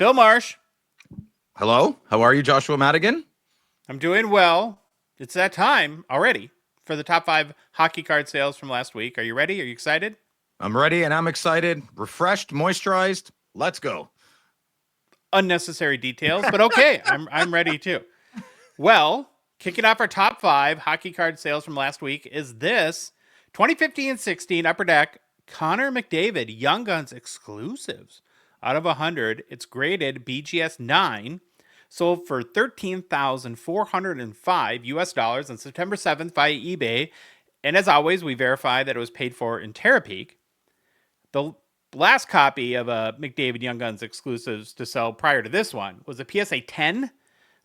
Phil Marsh. Hello, how are you, Joshua Madigan? I'm doing well. It's that time already for the top 5 hockey card sales from last week. Are you ready? Are you excited? I'm ready and I'm excited. Refreshed, moisturized. Let's go. Unnecessary details, but okay. I'm ready too. Well, kicking off our top 5 hockey card sales from last week is this 2015-16 Upper Deck Connor McDavid Young Guns exclusives. Out of 100, it's graded BGS 9, sold for $13,405 US dollars on September 7th via eBay. And as always, we verify that it was paid for in Terapeak. The last copy of a McDavid Young Guns exclusives to sell prior to this one was a PSA 10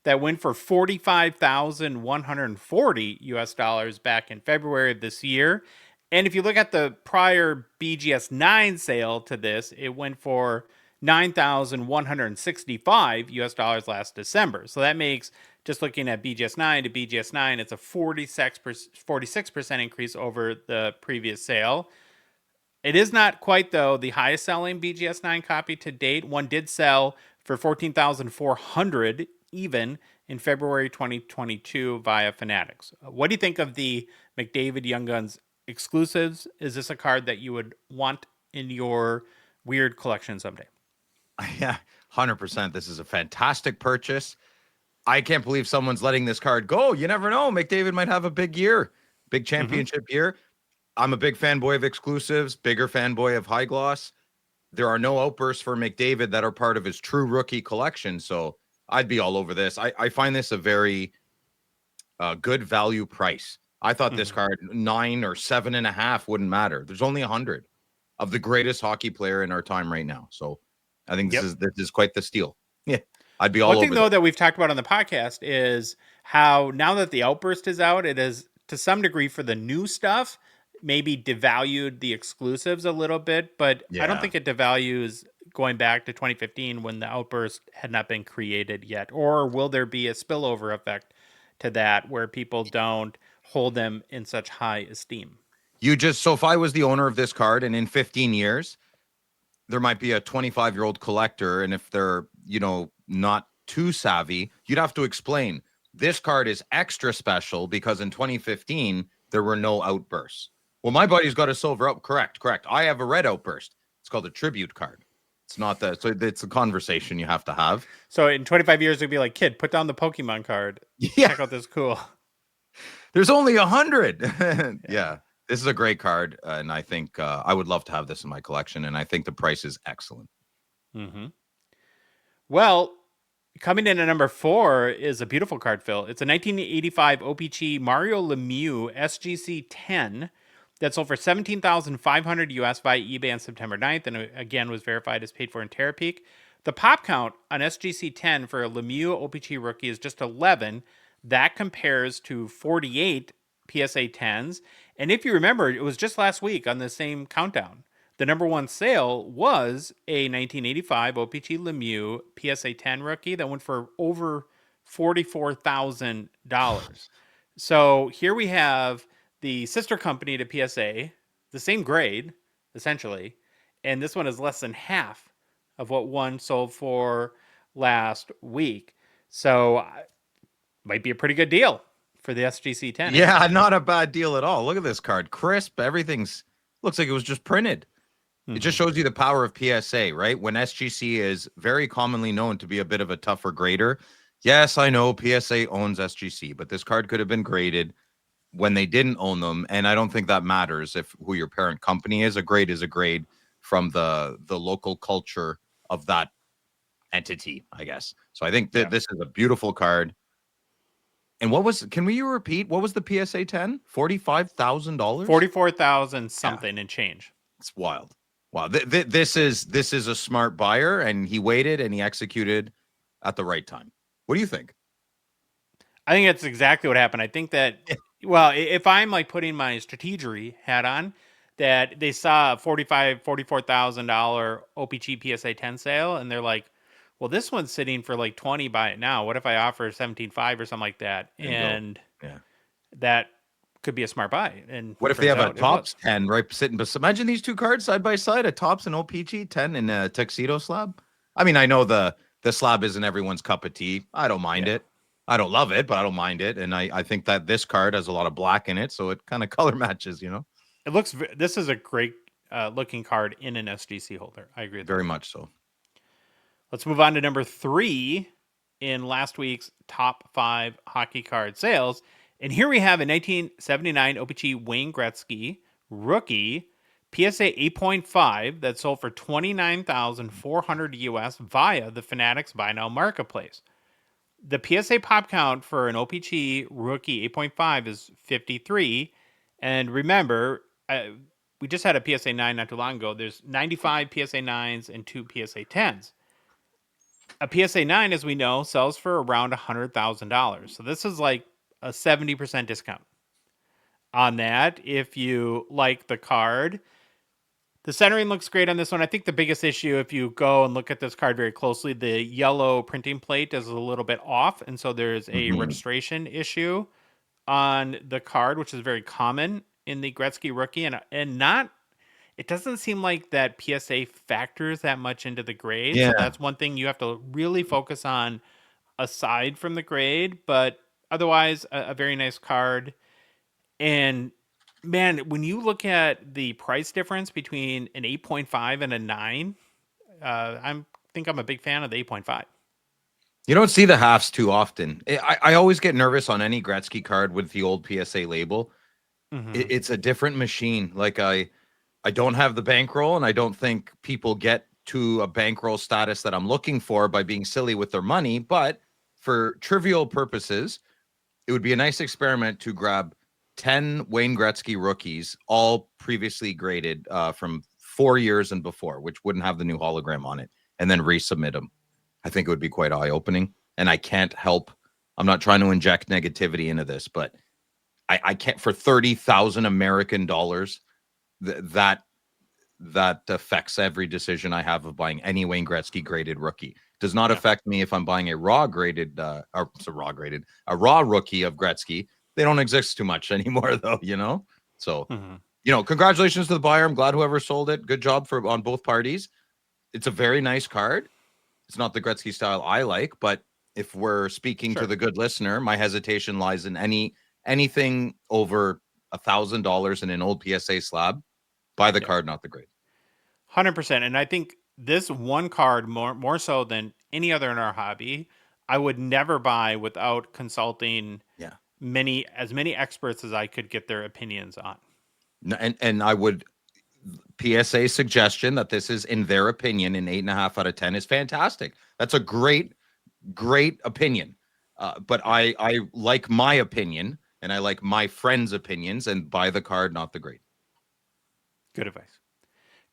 that went for $45,140 US dollars back in February of this year. And if you look at the prior BGS 9 sale to this, it went for $9,165 US dollars last December. So that makes, just looking at BGS 9 to BGS 9, it's a 46% increase over the previous sale. It is not quite, though, the highest selling BGS 9 copy to date. One did sell for $14,400 even in February 2022 via Fanatics. What do you think of the McDavid Young Guns exclusives? Is this a card that you would want in your weird collection someday? Yeah, 100%. This is a fantastic purchase. I can't believe someone's letting this card go. You never know. McDavid might have a big year, big championship year. I'm a big fanboy of exclusives, bigger fanboy of high gloss. There are no outbursts for McDavid that are part of his true rookie collection. So I'd be all over this. I find this a very good value price. I thought this card 9 or 7.5 wouldn't matter. There's only 100 of the greatest hockey player in our time right now. So I think this is quite the steal. Yeah, I'd be all over. One thing, though, that we've talked about on the podcast is how now that the outburst is out, it is to some degree for the new stuff maybe devalued the exclusives a little bit, but I don't think it devalues going back to 2015 when the outburst had not been created yet. Or will there be a spillover effect to that where people don't hold them in such high esteem? So if I was the owner of this card and in 15 years, there might be a 25-year-old collector, and if they're, not too savvy, you'd have to explain this card is extra special because in 2015 there were no outbursts. Well, my buddy's got a silver out. Correct. I have a red outburst. It's called a tribute card. It's not that. So it's a conversation you have to have. So in 25 years, it'd be like, kid, put down the Pokemon card. Yeah. Check out this cool. There's only 100. Yeah. This is a great card, and I think I would love to have this in my collection, and I think the price is excellent. Well, coming in at number 4 is a beautiful card, Phil. It's a 1985 O-Pee-Chee Mario Lemieux SGC 10 that sold for $17,500 US via eBay on September 9th, and again was verified as paid for in Terapeak. The pop count on SGC 10 for a Lemieux O-Pee-Chee rookie is just 11. That compares to 48 PSA 10s. And if you remember, it was just last week on the same countdown. The number 1 sale was a 1985 O-Pee-Chee Lemieux PSA 10 rookie that went for over $44,000. So here we have the sister company to PSA, the same grade, essentially. And this one is less than half of what one sold for last week. So might be a pretty good deal for the SGC 10. Yeah, not a bad deal at all. Look at this card. Crisp. Everything's looks like it was just printed. It just shows you the power of PSA, right? When SGC is very commonly known to be a bit of a tougher grader. Yes, I know PSA owns SGC, but this card could have been graded when they didn't own them. And I don't think that matters if who your parent company is. A grade is a grade from the local culture of that entity, I guess. So I think that this is a beautiful card. And can we repeat? What was the PSA 10? $45,000? 44,000 something and change. It's wild. Wow. This is a smart buyer, and he waited and he executed at the right time. What do you think? I think that's exactly what happened. I think that, well, if I'm like putting my strategery hat on, that they saw a $44,000 O-Pee-Chee PSA 10 sale, and they're like, well, this one's sitting for like 20, buy it now. What if I offer 17.5 or something like that? And that could be a smart buy. And what if they have a Topps 10 right sitting? Imagine these two cards side by side, a Topps and O-Pee-Chee 10 in a tuxedo slab. I mean, I know the the slab isn't everyone's cup of tea. I don't mind it. I don't love it, but I don't mind it. And I think that this card has a lot of black in it, so it kind of color matches, you know? It looks. This is a great looking card in an SGC holder. I agree with Very that. much so. Let's move on to number 3 in last week's top 5 hockey card sales. And here we have a 1979 O-Pee-Chee Wayne Gretzky rookie PSA 8.5 that sold for $29,400 US via the Fanatics Buy Now Marketplace. The PSA pop count for an O-Pee-Chee rookie 8.5 is 53. And remember, we just had a PSA 9 not too long ago. There's 95 PSA 9s and 2 PSA 10s. A PSA 9, as we know, sells for around $100,000. So this is like a 70% discount on that. If you like the card, the centering looks great on this one. I think the biggest issue, if you go and look at this card very closely, the yellow printing plate is a little bit off. And so there's a registration issue on the card, which is very common in the Gretzky rookie. And not, it doesn't seem like that PSA factors that much into the grade. Yeah. So that's one thing you have to really focus on aside from the grade. But otherwise, a very nice card. And man, when you look at the price difference between an 8.5 and a 9, I think I'm a big fan of the 8.5. You don't see the halves too often. I always get nervous on any Gretzky card with the old PSA label. It's a different machine. Like I don't have the bankroll, and I don't think people get to a bankroll status that I'm looking for by being silly with their money. But for trivial purposes, it would be a nice experiment to grab 10 Wayne Gretzky rookies, all previously graded from 4 years and before, which wouldn't have the new hologram on it, and then resubmit them. I think it would be quite eye-opening. And I can't help, I'm not trying to inject negativity into this, but I can't, for 30,000 American dollars, that affects every decision I have of buying any Wayne Gretzky graded rookie. Does not affect me if I'm buying a raw graded, a raw rookie of Gretzky. They don't exist too much anymore, though, you know? So, you know, congratulations to the buyer. I'm glad whoever sold it. Good job on both parties. It's a very nice card. It's not the Gretzky style I like, but if we're speaking to the good listener, my hesitation lies in anything over $1,000 in an old PSA slab. Buy the card, not the grade. 100%. And I think this one card, more so than any other in our hobby, I would never buy without consulting as many experts as I could get their opinions on. And I would PSA suggestion that this is, in their opinion, an 8.5 out of 10 is fantastic. That's a great opinion. But I like my opinion, and I like my friends' opinions, and buy the card, not the grade. Good advice.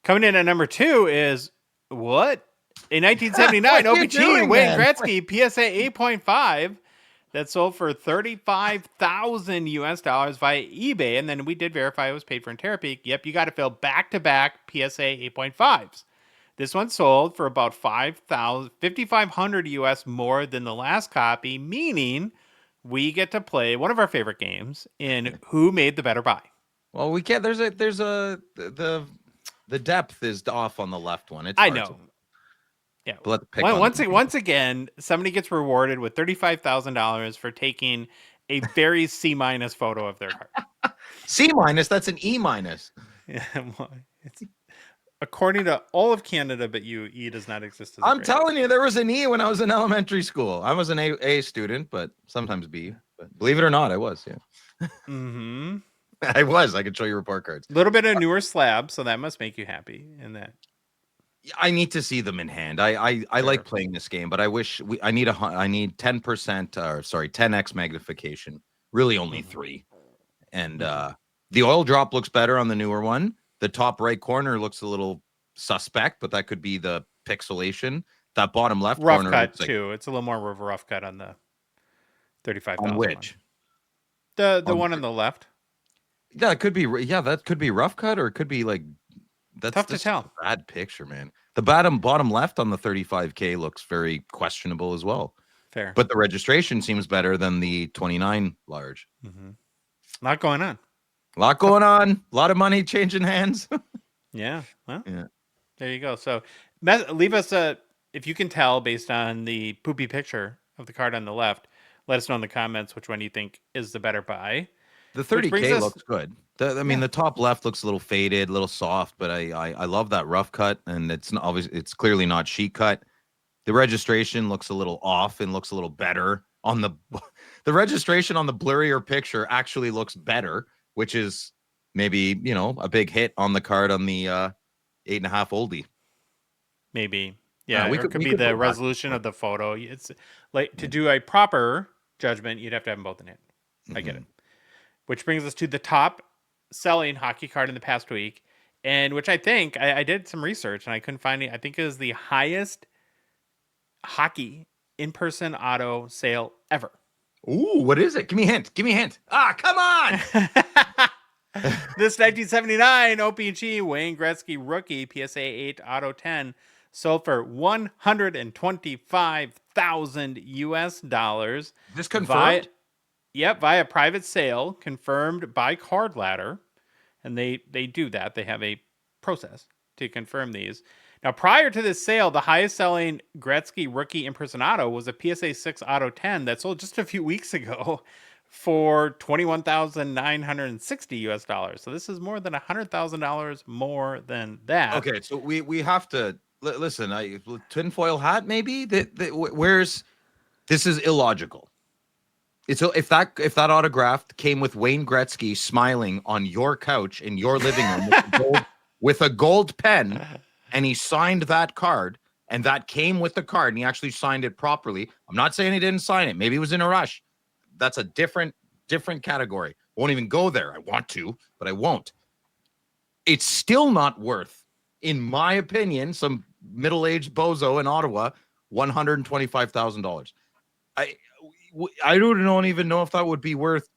Coming in at number 2 is what? A 1979 O-Pee-Chee Wayne Gretzky PSA 8.5 that sold for $35,000 US via eBay. And then we did verify it was paid for in Terapeak. Yep, you got to fill back-to-back PSA 8.5s. This one sold for about $5,500 US more than the last copy, meaning we get to play one of our favorite games in Who Made the Better Buy. Well, we can't. The depth is off on the left one. It's I know. Yeah. Once again, somebody gets rewarded with $35,000 for taking a very C- photo of their card. C-, that's an E-. Yeah, well, it's according to all of Canada, but E does not exist. I'm telling you, there was an E when I was in elementary school. I was an A student, but sometimes B. But believe it or not, I was. Yeah. I was. I could show you report cards. A little bit of newer slab, so that must make you happy. In that, I need to see them in hand. I like playing this game, but I wish I need 10%, 10x magnification. Really, only 3. And the oil drop looks better on the newer one. The top right corner looks a little suspect, but that could be the pixelation. That bottom left rough corner cut too. It's a little more of a rough cut on the 35,000. On which? The one on the left. Yeah, it could be. Yeah, that could be rough cut, or it could be like. That's tough to tell. A bad picture, man. The bottom left on the 35K looks very questionable as well. Fair, but the registration seems better than the 29 large. A lot going on. A lot of money changing hands. Yeah. Well, yeah. There you go. So leave us if you can tell based on the poopy picture of the card on the left, let us know in the comments which one you think is the better buy. The Which brings 30K us, looks good. I mean, yeah, the top left looks a little faded, a little soft, but I love that rough cut, and it's not obvious. It's clearly not sheet cut. The registration looks a little off and looks a little better on the registration on the blurrier picture actually looks better, which is maybe a big hit on the card on the 8.5 oldie. maybe. Yeah, We or it could could we be could the go back. resolution of the photo. It's like to do a proper judgment, you'd have to have them both in hand. I get it. Mhm. Which brings us to the top selling hockey card in the past week, and which I think I did some research and I couldn't find it. I think it is the highest hockey in-person auto sale ever. Ooh, what is it? Give me a hint. Give me a hint. Ah, come on. This 1979 O-Pee-Chee Wayne Gretzky rookie PSA 8 Auto 10 sold for $125,000 US dollars. This confirmed? Via private sale, confirmed by Card Ladder, and they do that. They have a process to confirm these. Now, prior to this sale, the highest selling Gretzky rookie in-person auto was a PSA 6 Auto 10 that sold just a few weeks ago for $21,960 US dollars. So this is more than $100,000 more than that. Okay, so we have to listen. Tinfoil hat, maybe. Where's this is illogical. It's if that autograph came with Wayne Gretzky smiling on your couch in your living room with a gold pen, and he signed that card, and that came with the card, and he actually signed it properly. I'm not saying he didn't sign it. Maybe he was in a rush. That's a different category. Won't even go there. I want to, but I won't. It's still not worth, in my opinion, some middle-aged bozo in Ottawa, $125,000. I don't even know if that would be worth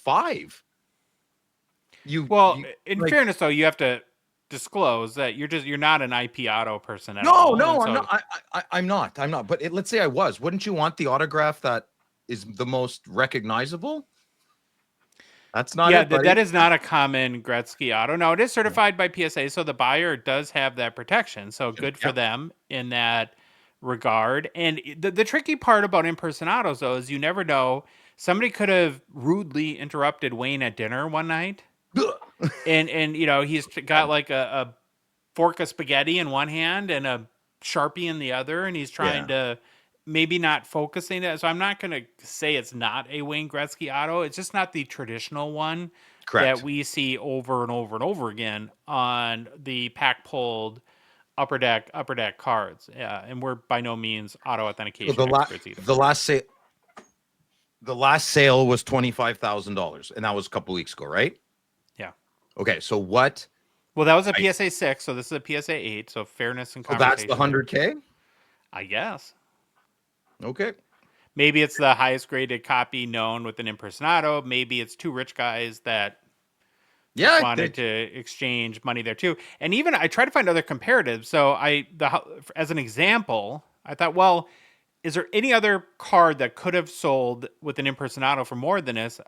$5. In fairness, though, you have to disclose that you're not an IP auto person at no, all. No, I'm not. I'm not. But let's say I was. Wouldn't you want the autograph that is the most recognizable? That's not it, buddy. That is not a common Gretzky auto. No, it is certified by PSA, so the buyer does have that protection. So good for them in that regard. And the tricky part about in-person autos, though, is you never know. Somebody could have rudely interrupted Wayne at dinner one night, and he's got like a fork of spaghetti in one hand and a Sharpie in the other, and he's trying to maybe not focusing it. So I'm not going to say it's not a Wayne Gretzky auto. It's just not the traditional one that we see over and over and over again on the pack pulled upper deck cards. Yeah, and we're by no means auto authentication experts either. The last sale was $25,000, and that was a couple weeks ago, right? Yeah. Okay, so what? Well, that was a PSA 6, so this is a PSA 8. So fairness and conversation. That's the 100K, I guess. Okay. Maybe it's the highest graded copy known with an in-person auto. Maybe it's two rich guys that wanted to exchange money there too. And even I tried to find other comparatives. So as an example, I thought, well, is there any other card that could have sold with an in-person auto for more than this?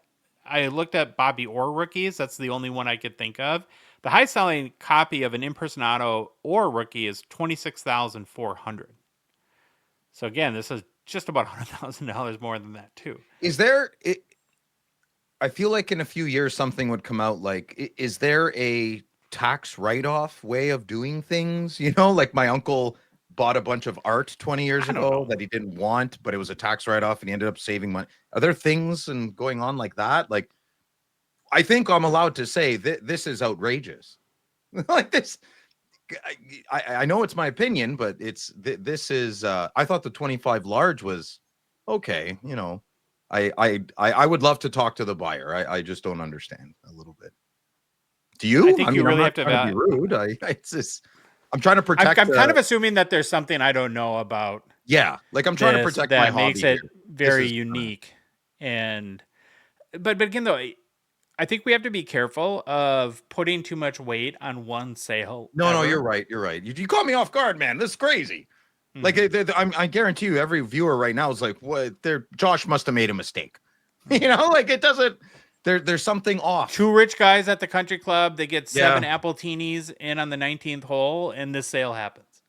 I looked at Bobby Orr rookies. That's the only one I could think of. The high selling copy of an in-person auto or rookie is $26,400. So again, this is just about $100,000 more than that too. Is there? I feel like in a few years something would come out. Like, is there a tax write-off way of doing things? Like my uncle bought a bunch of art 20 years ago that he didn't want, but it was a tax write-off, and he ended up saving money. Are there things and going on like that? Like, I think I'm allowed to say that this is outrageous. Like this. I know it's my opinion, but this is I thought the 25 large was okay. I would love to talk to the buyer. I just don't understand a little bit. Do you? I think you really have to be rude. I'm trying to protect. I'm kind of assuming that there's something I don't know about. Yeah, like I'm trying to protect my hobby. That makes it very unique. But again, though, I think we have to be careful of putting too much weight on one sale. No, you're right. You're right. You caught me off guard, man. This is crazy. Mm-hmm. Like I guarantee you, every viewer right now is like, "What? Josh must have made a mistake." Like it doesn't. There's something off. Two rich guys at the country club. They get 7 apple teenies in on the 19th hole, and this sale happens.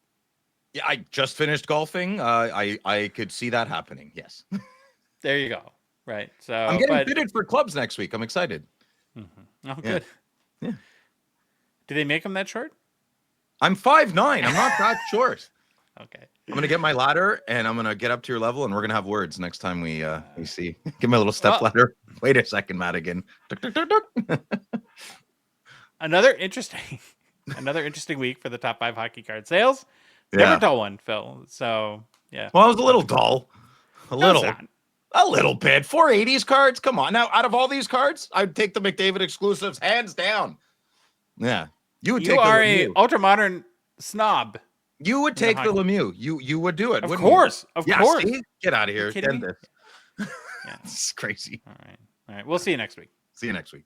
Yeah, I just finished golfing. I could see that happening. Yes. There you go. Right. So I'm getting fitted for clubs next week. I'm excited. Oh, Yeah. good. Yeah. Do they make them that short? I'm 5'9". I'm not that short. Okay. I'm gonna get my ladder and I'm gonna get up to your level and we're gonna have words next time we see. Give me a little step ladder. Wait a second, Madigan. Another interesting week for the top 5 hockey card sales. Never dull one, Phil. So yeah. Well, I was a little dull. A No, it's little bit. 480s cards. Come on. Now, out of all these cards, I'd take the McDavid exclusives hands down. Yeah. You would take are the a Lemieux. ultra modern snob. You would take the Lemieux. You would do it. Of wouldn't course. you? Of course. See? Get out of here. Kidding me? End this. Yeah. It's crazy. All right. We'll see you next week. See you next week.